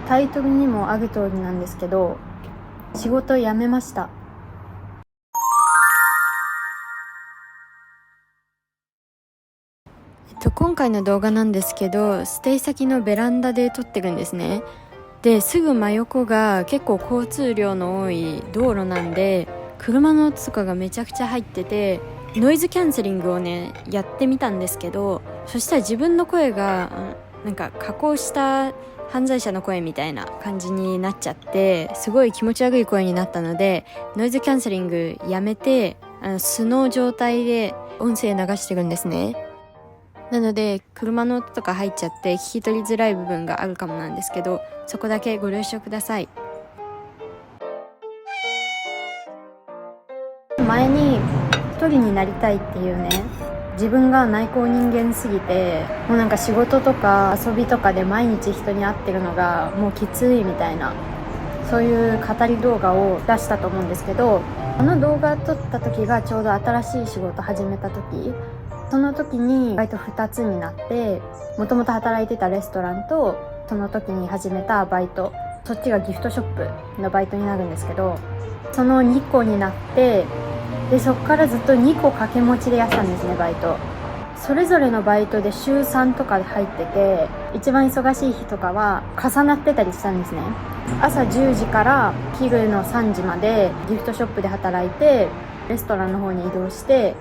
タイトルにもある通りなんですけど、仕事辞めました。今回の動画なんですけど、ステイ先のベランダで撮ってるんですね。で、すぐ真横が結構交通量の多い道路なんで、車の音とかがめちゃくちゃ入ってて、ノイズキャンセリングをねやってみたんですけど、そしたら自分の声がなんか加工した犯罪者の声みたいな感じになっちゃって、すごい気持ち悪い声になったので、ノイズキャンセリングやめて素の状態で音声流してるんですね。なので車の音とか入っちゃって聞き取りづらい部分があるかもなんですけど、そこだけご了承ください。前に一人になりたいっていうね、自分が内向人間すぎて、もうなんか仕事とか遊びとかで毎日人に会ってるのがもうきついみたいな、そういう語り動画を出したと思うんですけど、あの動画撮った時がちょうど新しい仕事始めた時、その時にバイト2つになって、もともと働いてたレストランとその時に始めたバイト、そっちがギフトショップのバイトになるんですけど、その2個になって、でそっからずっと2個掛け持ちでやってたんですね、バイト。それぞれのバイトで週3とかで入ってて、一番忙しい日とかは重なってたりしたんですね。朝10時から昼の3時までギフトショップで働いて、レストランの方に移動して、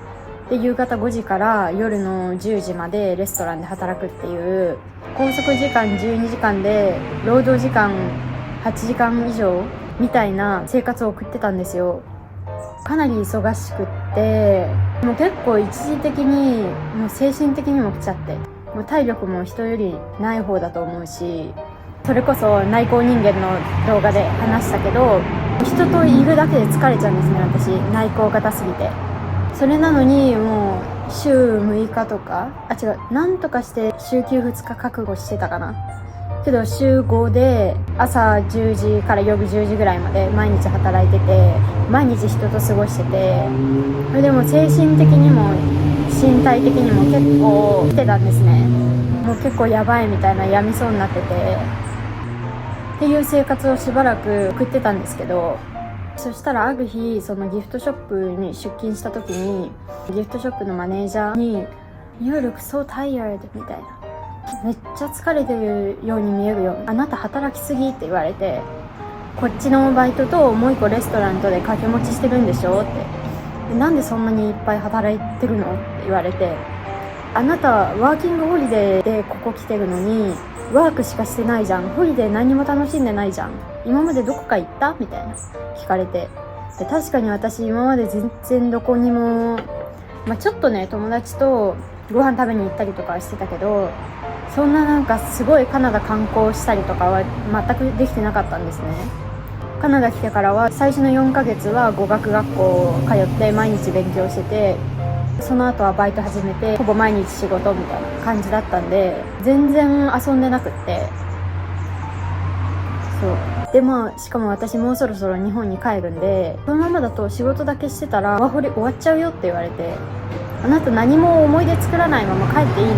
で夕方5時から夜の10時までレストランで働くっていう、拘束時間12時間で労働時間8時間以上みたいな生活を送ってたんですよ。かなり忙しくって、もう結構一時的にもう精神的にも来ちゃって、もう体力も人よりない方だと思うし、それこそ内向人間の動画で話したけど、人といるだけで疲れちゃうんですね、私内向型すぎて。それなのにもう週6日とか、なんとかして週休2日覚悟してたかな。けど週5で朝10時から夜10時ぐらいまで毎日働いてて、毎日人と過ごしてて、それでも精神的にも身体的にも結構来てたんですね。もう結構やばいみたいな、やみそうになっててっていう生活をしばらく送ってたんですけど、そしたらある日、そのギフトショップに出勤した時に、ギフトショップのマネージャーに You look so tired みたいな、めっちゃ疲れてるように見えるよ、あなた働きすぎって言われて、こっちのバイトともう一個レストランとで掛け持ちしてるんでしょって、なんでそんなにいっぱい働いてるのって言われて、あなたワーキングホリデーでここ来てるのにワークしかしてないじゃん、ホリデー何も楽しんでないじゃん、今までどこか行ったみたいな聞かれて、で確かに私今まで全然どこにも、ちょっとね友達とご飯食べに行ったりとかしてたけど、そんななんかすごいカナダ観光したりとかは全くできてなかったんですね。カナダ来てからは最初の4ヶ月は語学学校通って毎日勉強してて、その後はバイト始めてほぼ毎日仕事みたいな感じだったんで、全然遊んでなくって、そうでしかも私もうそろそろ日本に帰るんで、このままだと仕事だけしてたらワーホリ終わっちゃうよって言われて、あなた何も思い出作らないまま帰っていいのっ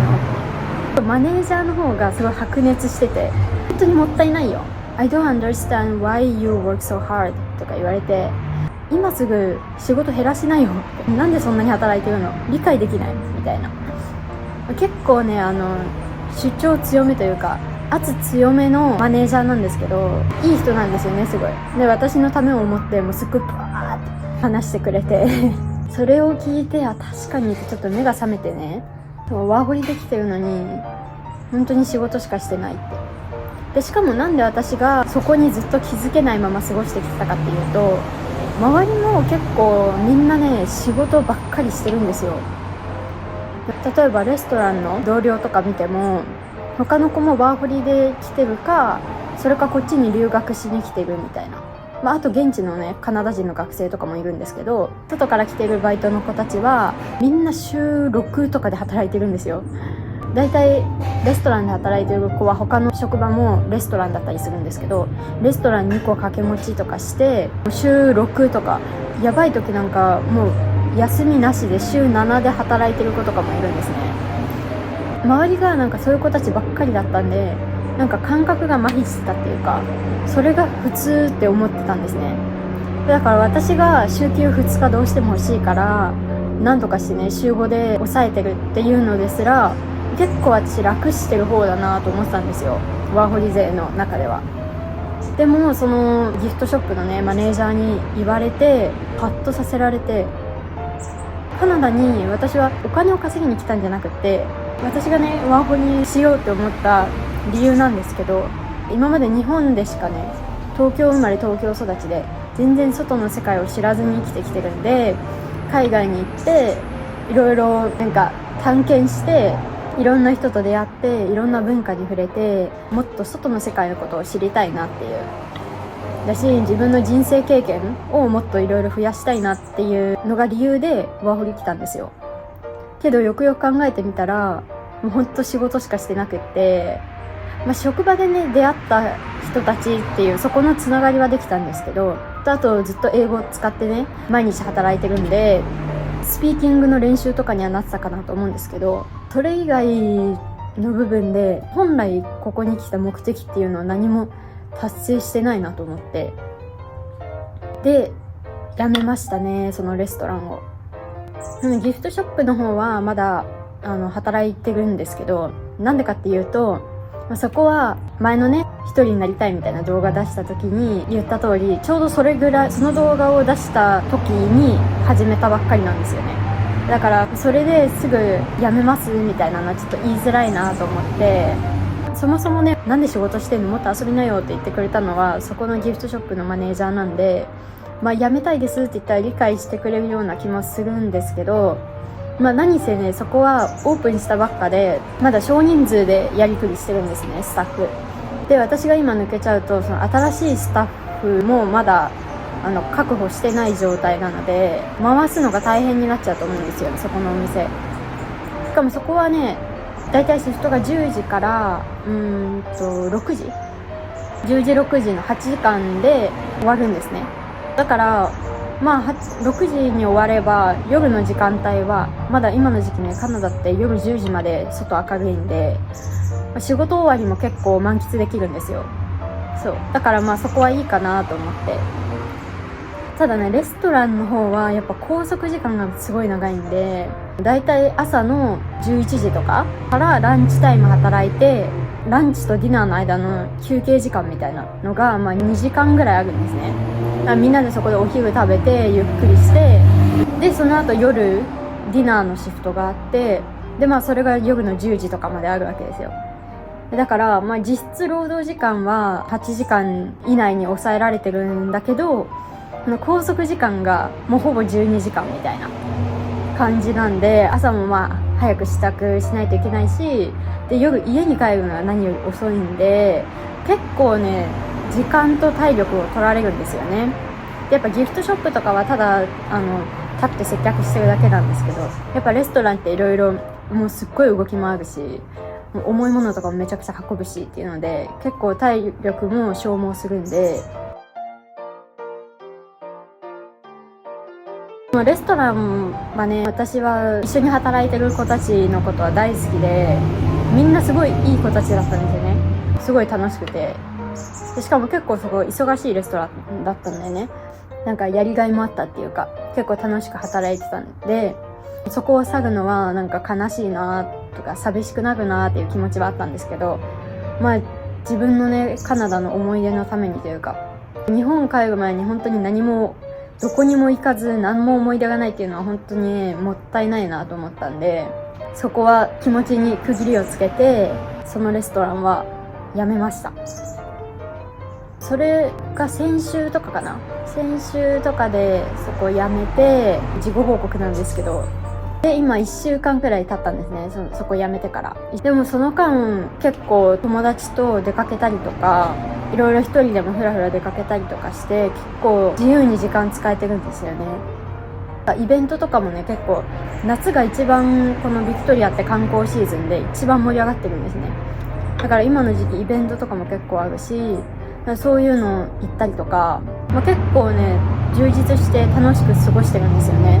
て、マネージャーの方がすごい白熱してて、本当にもったいないよ、 I don't understand why you work so hard とか言われて、今すぐ仕事減らしないよって、なんでそんなに働いてるの理解できないみたいな、結構ね主張強めというか圧強めのマネージャーなんですけど、いい人なんですよね、すごい。で私のためを思ってもうすっごいパーって話してくれてそれを聞いて、確かにちょっと目が覚めてね、ワーホリできてるのに本当に仕事しかしてないって。でしかもなんで私がそこにずっと気づけないまま過ごしてきてたかっていうと、周りも結構みんなね仕事ばっかりしてるんですよ。例えばレストランの同僚とか見ても、他の子もワーホリで来てるか、それかこっちに留学しに来てるみたいな、あと現地のねカナダ人の学生とかもいるんですけど、外から来てるバイトの子たちはみんな週6とかで働いてるんですよ。だいたいレストランで働いてる子は他の職場もレストランだったりするんですけど、レストラン2個掛け持ちとかして週6とか、やばい時なんかもう休みなしで週7で働いてる子とかもいるんですね。周りがなんかそういう子たちばっかりだったんで、なんか感覚が麻痺してたっていうか、それが普通って思ってたんですね。だから私が週休2日どうしても欲しいからなんとかしてね週5で抑えてるっていうのですら、結構私楽してる方だなと思ってたんですよ、ワーホリ勢の中では。でもそのギフトショップのねマネージャーに言われてハッとさせられて、カナダに私はお金を稼ぎに来たんじゃなくて、私がねワーホリしようって思った理由なんですけど、今まで日本でしかね東京生まれ東京育ちで全然外の世界を知らずに生きてきてるんで、海外に行っていろいろなんか探検していろんな人と出会っていろんな文化に触れて、もっと外の世界のことを知りたいなっていうだし、自分の人生経験をもっといろいろ増やしたいなっていうのが理由でワーホリ来たんですよ。けどよくよく考えてみたらもうほんと仕事しかしてなくって、職場でね出会った人たちっていうそこのつながりはできたんですけど、あとずっと英語を使ってね毎日働いてるんでスピーキングの練習とかにはなってたかなと思うんですけど、それ以外の部分で本来ここに来た目的っていうのは何も達成してないなと思って、で辞めましたね、そのレストランを。ギフトショップの方はまだ働いてるんですけど、なんでかっていうとそこは前のね一人になりたいみたいな動画出した時に言った通り、ちょうどそれぐらいその動画を出した時に始めたばっかりなんですよね。だからそれですぐ辞めますみたいなのはちょっと言いづらいなと思って、そもそもねなんで仕事してんのもっと遊びなよって言ってくれたのはそこのギフトショップのマネージャーなんで、辞めたいですって言ったら理解してくれるような気もするんですけど、何せねそこはオープンしたばっかでまだ少人数でやりくりしてるんですね、スタッフで。私が今抜けちゃうとその新しいスタッフもまだ確保してない状態なので回すのが大変になっちゃうと思うんですよ、そこのお店。しかもそこはねだいたいシフトが10時から6時10時6時の8時間で終わるんですね。だから6時に終われば夜の時間帯はまだ今の時期ねカナダって夜10時まで外明るいんで仕事終わりも結構満喫できるんですよ。そうだからそこはいいかなと思って。ただねレストランの方はやっぱ拘束時間がすごい長いんで、だいたい朝の11時とかからランチタイム働いて、ランチとディナーの間の休憩時間みたいなのが2時間ぐらいあるんですね。みんなでそこでお昼食べてゆっくりして、でその後夜ディナーのシフトがあって、でそれが夜の10時とかまであるわけですよ。だから実質労働時間は8時間以内に抑えられてるんだけど、拘束時間がもうほぼ12時間みたいな感じなんで、朝も早く支度しないといけないし、で夜家に帰るのは何より遅いんで結構ね時間と体力を取られるんですよね。でやっぱギフトショップとかはただ立って接客してるだけなんですけど、やっぱレストランっていろいろもうすっごい動きもあるし、重いものとかもめちゃくちゃ運ぶしっていうので結構体力も消耗するんで、レストランはね私は一緒に働いてる子たちのことは大好きで、みんなすごいいい子たちだったんですよね。すごい楽しくて、でしかも結構そこ忙しいレストランだったんだよね。なんかやりがいもあったっていうか結構楽しく働いてたんで、そこを去るのはなんか悲しいなとか寂しくなるなっていう気持ちはあったんですけど、自分のねカナダの思い出のためにというか、日本帰る前に本当に何もどこにも行かず何も思い出がないっていうのは本当にもったいないなと思ったんで、そこは気持ちに区切りをつけてそのレストランは辞めました。それが先週とかかな、先週とかでそこを辞めて自己報告なんですけど、で今1週間くらい経ったんですね、そこ辞めてから。でもその間結構友達と出かけたりとかいろいろ一人でもふらふら出かけたりとかして結構自由に時間使えてるんですよね。イベントとかもね結構夏が一番このビクトリアって観光シーズンで一番盛り上がってるんですね。だから今の時期イベントとかも結構あるし、そういうの行ったりとか、結構ね充実して楽しく過ごしてるんですよね。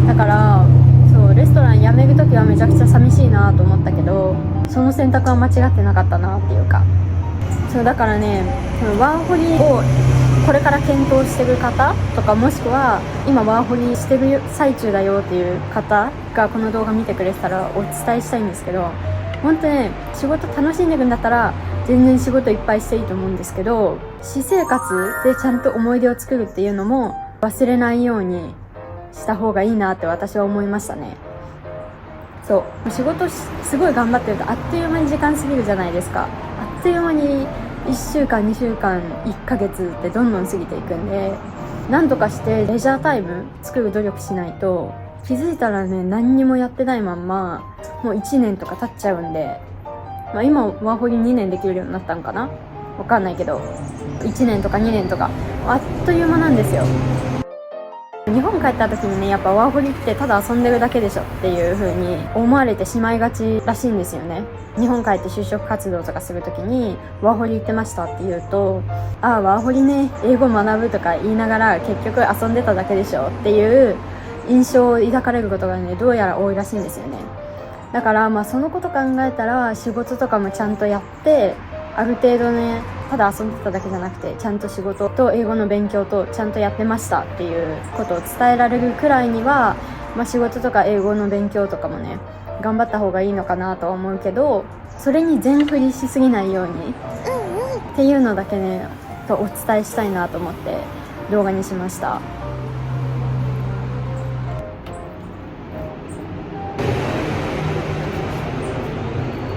だからそうレストラン辞める時はめちゃくちゃ寂しいなと思ったけど、その選択は間違ってなかったなっていうか、そうだからね、ワーホリをこれから検討してる方とか、もしくは今ワーホリしてる最中だよっていう方がこの動画見てくれてたらお伝えしたいんですけど、本当ね、仕事楽しんでるんだったら全然仕事いっぱいしていいと思うんですけど、私生活でちゃんと思い出を作るっていうのも忘れないようにした方がいいなって私は思いましたね。そう仕事すごい頑張ってるとあっという間に時間過ぎるじゃないですか。あっという間に1週間2週間1ヶ月ってどんどん過ぎていくんで、なんとかしてレジャータイム作る努力しないと、気づいたらね、何にもやってないまんまもう1年とか経っちゃうんで、今ワーホリ2年できるようになったんかな、わかんないけど、1年とか2年とかあっという間なんですよ。日本帰った時にね、やっぱワーホリってただ遊んでるだけでしょっていう風に思われてしまいがちらしいんですよね。日本帰って就職活動とかする時にワーホリ行ってましたって言うと、ああワーホリね、英語学ぶとか言いながら結局遊んでただけでしょっていう印象を抱かれることがね、どうやら多いらしいんですよね。だからそのこと考えたら、仕事とかもちゃんとやって、ある程度ね、ただ遊んでただけじゃなくてちゃんと仕事と英語の勉強とちゃんとやってましたっていうことを伝えられるくらいには、仕事とか英語の勉強とかもね頑張った方がいいのかなとは思うけど、それに全振りしすぎないようにっていうのだけねとお伝えしたいなと思って動画にしました。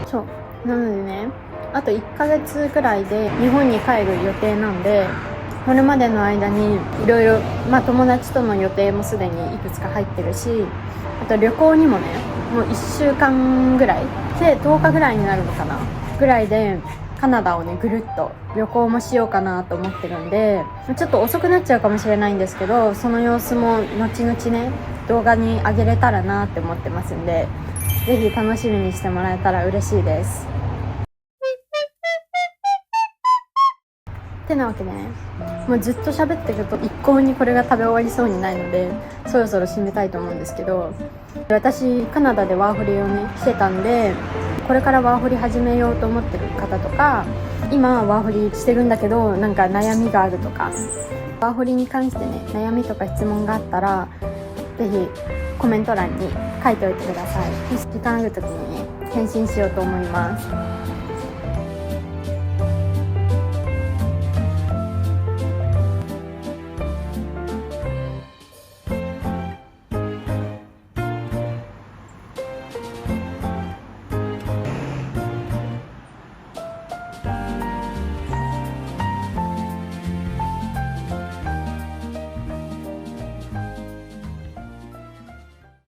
そうなのでね、あと1ヶ月くらいで日本に帰る予定なんで、これまでの間にいろいろ友達との予定もすでにいくつか入ってるし、あと旅行にもね、もう1週間ぐらいで10日ぐらいになるのかなぐらいでカナダをねぐるっと旅行もしようかなと思ってるんで、ちょっと遅くなっちゃうかもしれないんですけど、その様子も後々ね動画に上げれたらなって思ってますんで、ぜひ楽しみにしてもらえたら嬉しいです。てなわけでね、もうずっと喋ってると一向にこれが食べ終わりそうにないので、そろそろ締めたいと思うんですけど、私カナダでワーホリをねしてたんで、これからワーホリ始めようと思ってる方とか、今ワーホリしてるんだけどなんか悩みがあるとか、ワーホリに関してね悩みとか質問があったら、ぜひコメント欄に書いておいてください。時間ある時にね返信しようと思います。